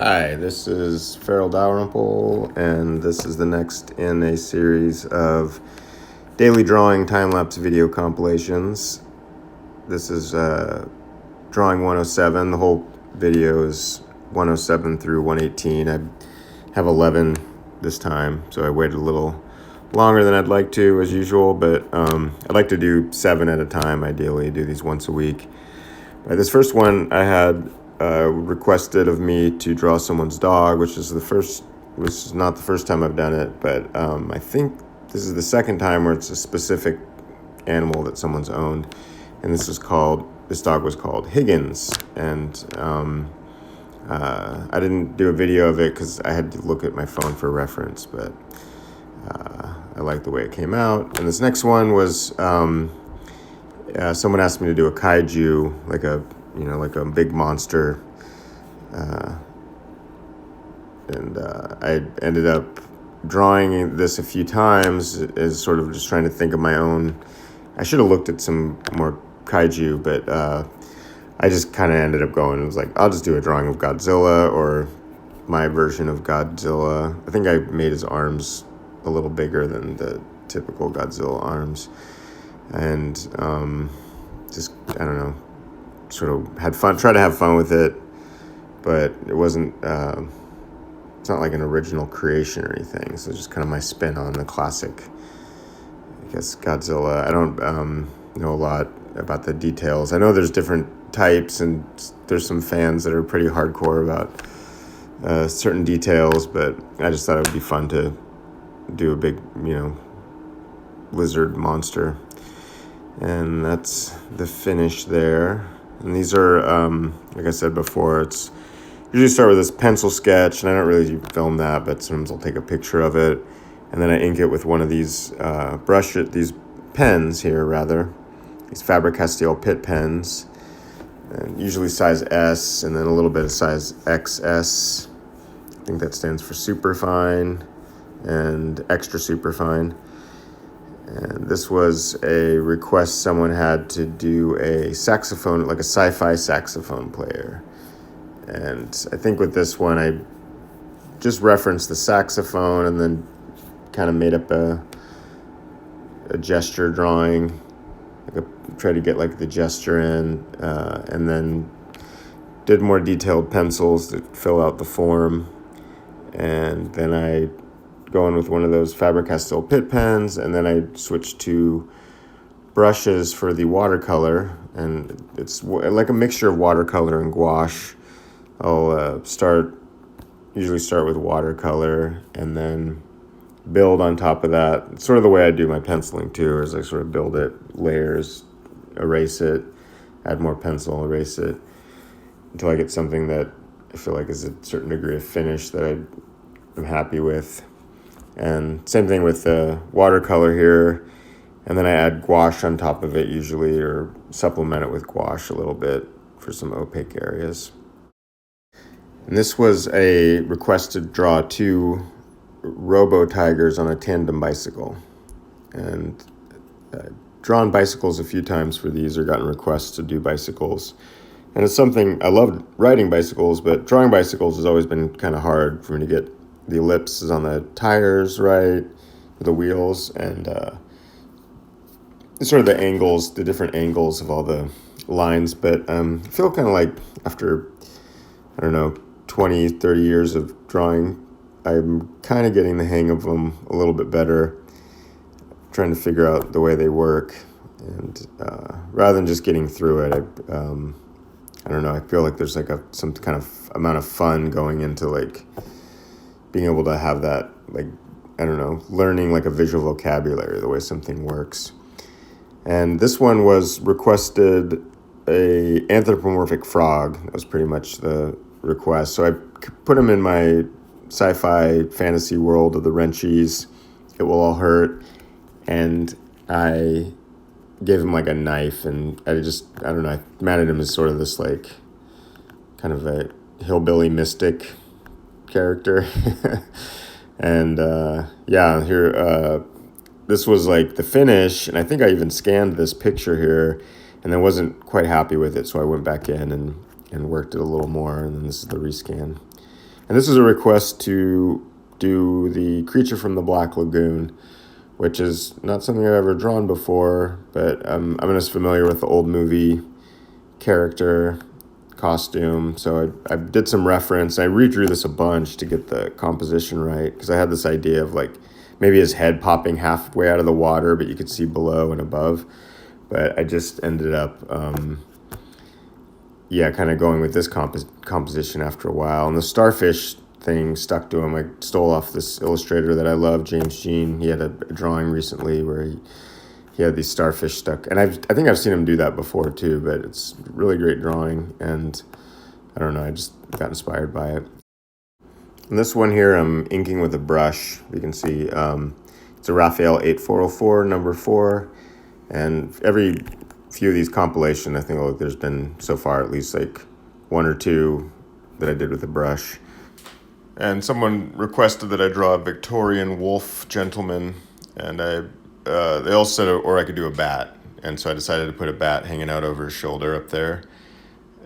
Hi, this is Farrell Dalrymple, and this is the next in a series of daily drawing time-lapse video compilations. This is drawing 107. The whole video is 107 through 118. I have 11 this time, so I waited a little longer than I'd like to, as usual, but I'd like to do 7 at a time, ideally, do these once a week. This first one I had requested of me to draw someone's dog, which is not the first time I've done it, but I think this is the second time where it's a specific animal that someone's owned, and this dog was called Higgins, and I didn't do a video of it because I had to look at my phone for reference, but I like the way it came out. And this next one was someone asked me to do a kaiju, like a big monster, and I ended up drawing this a few times as sort of just trying to think of my own. I should have looked at some more kaiju, but I just kind of ended up going, it was like, I'll just do a drawing of Godzilla, or my version of Godzilla. I think I made his arms a little bigger than the typical Godzilla arms, and just, I don't know, sort of had fun, tried to have fun with it, but it wasn't, it's not like an original creation or anything, so it's just kind of my spin on the classic, I guess, Godzilla. I don't know a lot about the details. I know there's different types, and there's some fans that are pretty hardcore about certain details, but I just thought it would be fun to do a big, lizard monster. And that's the finish there. And these are, like I said before, it's usually start with this pencil sketch, and I don't really film that, but sometimes I'll take a picture of it, and then I ink it with one of these these pens here, these Faber-Castell Pitt pens, and usually size S, and then a little bit of size XS. I think that stands for superfine and extra superfine. And this was a request someone had to do a saxophone, like a sci-fi saxophone player. And I think with this one, I just referenced the saxophone and then kind of made up a gesture drawing. Try to get like the gesture in, and then did more detailed pencils to fill out the form. And then I go in with one of those Faber-Castell Pitt pens, and then I switch to brushes for the watercolor, and it's like a mixture of watercolor and gouache. I'll usually start with watercolor and then build on top of that. It's sort of the way I do my penciling too, is I sort of build it, layers, erase it, add more pencil, erase it, until I get something that I feel like is a certain degree of finish that I'm happy with. And same thing with the watercolor here, and then I add gouache on top of it usually, or supplement it with gouache a little bit for some opaque areas. And this was a request to draw 2 robo-tigers on a tandem bicycle. And I've drawn bicycles a few times for these, or gotten requests to do bicycles. And it's something, I loved riding bicycles, but drawing bicycles has always been kind of hard for me to get the ellipses on the tires right, the wheels, and sort of the angles, the different angles of all the lines. But I feel kind of like after, 20, 30 years of drawing, I'm kind of getting the hang of them a little bit better, trying to figure out the way they work. And rather than just getting through it, I feel like there's like some kind of amount of fun going into like being able to have that, learning like a visual vocabulary, the way something works. And this one was requested a anthropomorphic frog. That was pretty much the request. So I put him in my sci-fi fantasy world of the Wrenchies, It Will All Hurt, and I gave him like a knife, and I mounted him as sort of this like kind of a hillbilly mystic character. And here this was like the finish, and I think I even scanned this picture here and then wasn't quite happy with it, so I went back in and worked it a little more, and then this is the rescan. And this is a request to do the creature from the Black Lagoon, which is not something I've ever drawn before, but I'm just familiar with the old movie character, costume. So I did some reference. I redrew this a bunch to get the composition right, because I had this idea of like maybe his head popping halfway out of the water, but you could see below and above. But I just ended up, kind of going with this composition after a while. And the starfish thing stuck to him. I stole off this illustrator that I love, James Jean. He had a drawing recently where he had these starfish stuck. And I think I've seen him do that before too, but it's a really great drawing. And I don't know, I just got inspired by it. And this one here, I'm inking with a brush. You can see it's a Raphael 8404, number 4. And every few of these compilation, I think there's been so far at least like 1 or 2 that I did with a brush. And someone requested that I draw a Victorian wolf gentleman, and they all said, or I could do a bat. And so I decided to put a bat hanging out over his shoulder up there.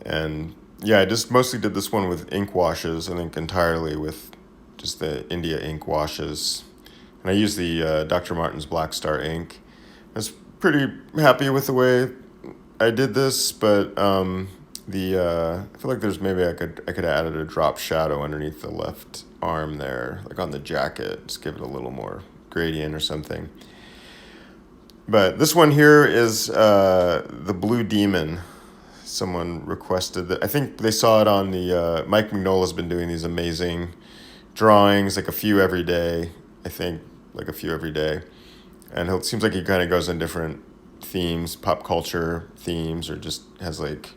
And yeah, I just mostly did this one with ink washes, I think entirely with just the India ink washes. And I used the Dr. Martin's Black Star ink. I was pretty happy with the way I did this, but I feel like there's maybe I could have added a drop shadow underneath the left arm there, like on the jacket, just give it a little more gradient or something. But this one here is the Blue Demon. Someone requested that. I think they saw it on the Mike Mignola's been doing these amazing drawings, like a few every day. I think like a few every day, and it seems like he kind of goes in different themes, pop culture themes, or just has like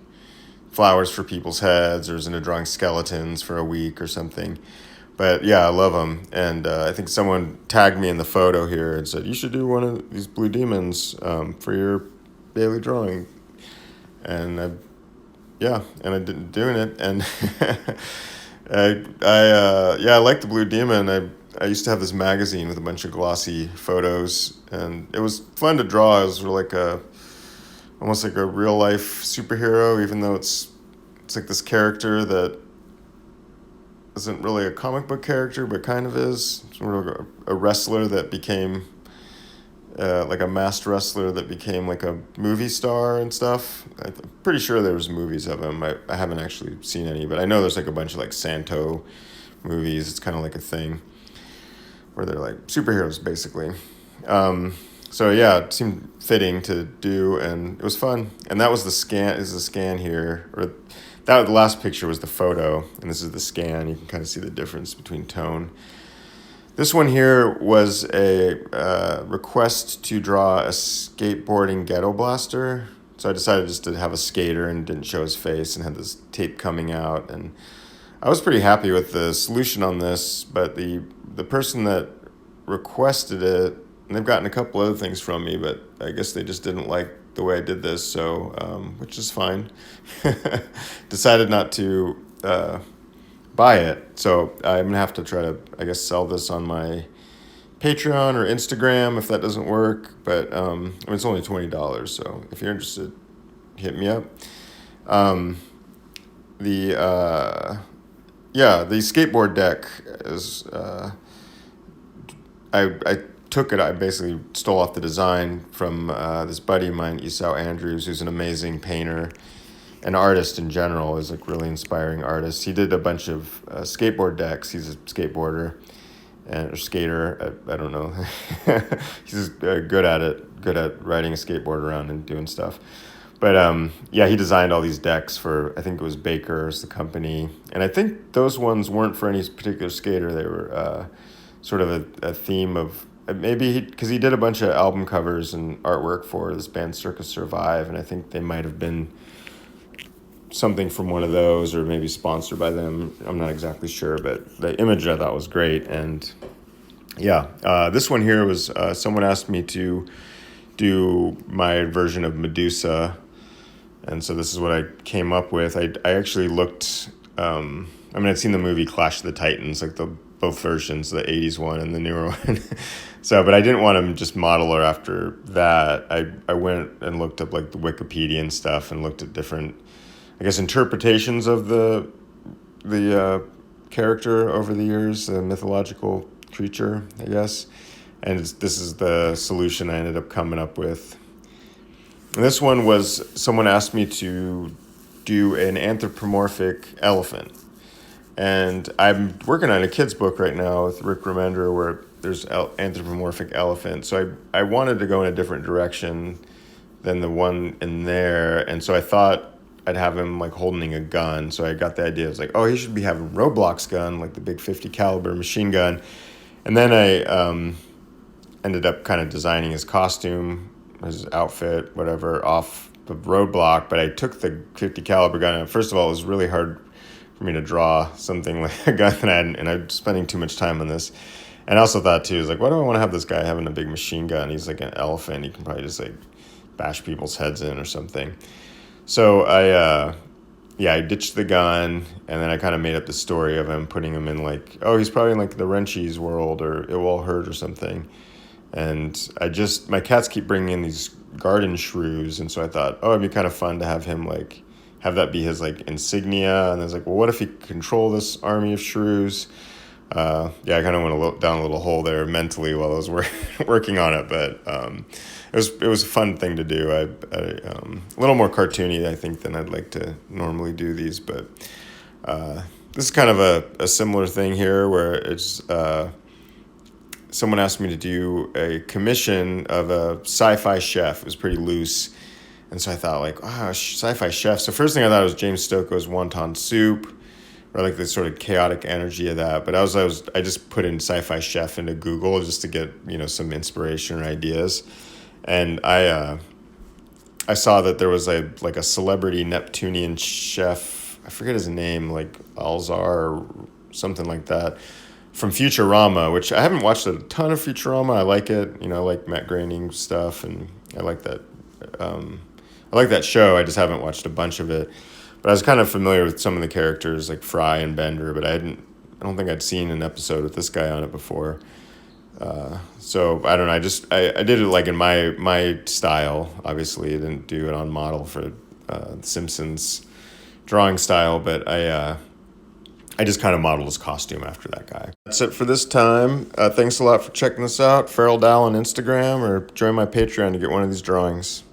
flowers for people's heads, or is into drawing skeletons for a week or something. But yeah, I love them. And I think someone tagged me in the photo here and said, you should do one of these Blue Demons for your daily drawing. And I did doing it. And I like the Blue Demon. I used to have this magazine with a bunch of glossy photos, and it was fun to draw. It was like almost like a real life superhero, even though it's like this character that isn't really a comic book character, but kind of is. Sort of a wrestler that became like a masked wrestler that became like a movie star and stuff. I'm pretty sure there was movies of him. I haven't actually seen any, but I know there's like a bunch of like Santo movies. It's kind of like a thing where they're like superheroes basically. So yeah, it seemed fitting to do, and it was fun. And that was the scan. Is the scan here, or that the last picture was the photo, and this is the scan. You can kind of see the difference between tone. This one here was a request to draw a skateboarding ghetto blaster. So I decided just to have a skater and didn't show his face and had this tape coming out. And I was pretty happy with the solution on this, but the person that requested it, and they've gotten a couple other things from me, but I guess they just didn't like the way I did this, so which is fine. Decided not to buy it, so I'm gonna have to try to, I guess, sell this on my Patreon or Instagram if that doesn't work. But it's only $20, so if you're interested, hit me up. The skateboard deck is I took it. I basically stole off the design from this buddy of mine, Esau Andrews, who's an amazing painter, an artist in general, is like really inspiring artist. He did a bunch of skateboard decks. He's a skateboarder or skater. I don't know. He's good at it. Good at riding a skateboard around and doing stuff. But he designed all these decks for, I think it was Baker's, the company. And I think those ones weren't for any particular skater. They were sort of a theme of, maybe because he did a bunch of album covers and artwork for this band Circus Survive, and I think they might have been something from one of those, or maybe sponsored by them. I'm not exactly sure, but the image I thought was great. And this one here was someone asked me to do my version of Medusa, and so this is what I came up with. I actually looked. I'd seen the movie Clash of the Titans, like both versions, the 80s one and the newer one. So, but I didn't want to just model her after that. I went and looked up like the Wikipedia and stuff and looked at different, I guess, interpretations of the character over the years, a mythological creature, I guess. And this is the solution I ended up coming up with. And this one was, someone asked me to do an anthropomorphic elephant. And I'm working on a kid's book right now with Rick Remender where there's anthropomorphic elephant. So I wanted to go in a different direction than the one in there. And so I thought I'd have him like holding a gun. So I got the idea. I was like, oh, he should be having Roblox gun, like the big 50 caliber machine gun. And then I ended up kind of designing his costume, his outfit, whatever, off the roadblock. But I took the 50 caliber gun. And first of all, it was really hard for me to draw something like a gun that I hadn't, and I'm spending too much time on this. And I also thought too, is like, why do I want to have this guy having a big machine gun? He's like an elephant. He can probably just like bash people's heads in or something. So I ditched the gun, and then I kind of made up the story of him, putting him in like, oh, he's probably in like the Wrenchies world or It Will Hurt or something. And my cats keep bringing in these garden shrews, and so I thought, oh, it'd be kind of fun to have him like, have that be his like insignia. And I was like, well, what if he could control this army of shrews? I kind of went down a little hole there mentally while I was working on it, but it was a fun thing to do. A little more cartoony, I think, than I'd like to normally do these, but this is kind of a similar thing here where it's someone asked me to do a commission of a sci-fi chef. It was pretty loose. And so I thought, like, sci-fi chef. So first thing I thought was James Stokoe's wonton soup, or like the sort of chaotic energy of that. But I just put in sci-fi chef into Google just to get, some inspiration or ideas. And I saw that there was a celebrity Neptunian chef, I forget his name, like Alzar or something like that, from Futurama, which I haven't watched a ton of Futurama. I like it, I like Matt Groening stuff, and I like that. I like that show. I just haven't watched a bunch of it. But I was kind of familiar with some of the characters like Fry and Bender, but I don't think I'd seen an episode with this guy on it before. So I don't know. I did it like in my style. Obviously, I didn't do it on model for the Simpsons drawing style, but I just kind of modeled his costume after that guy. That's it for this time. Thanks a lot for checking this out. Feral Dal on Instagram, or join my Patreon to get one of these drawings.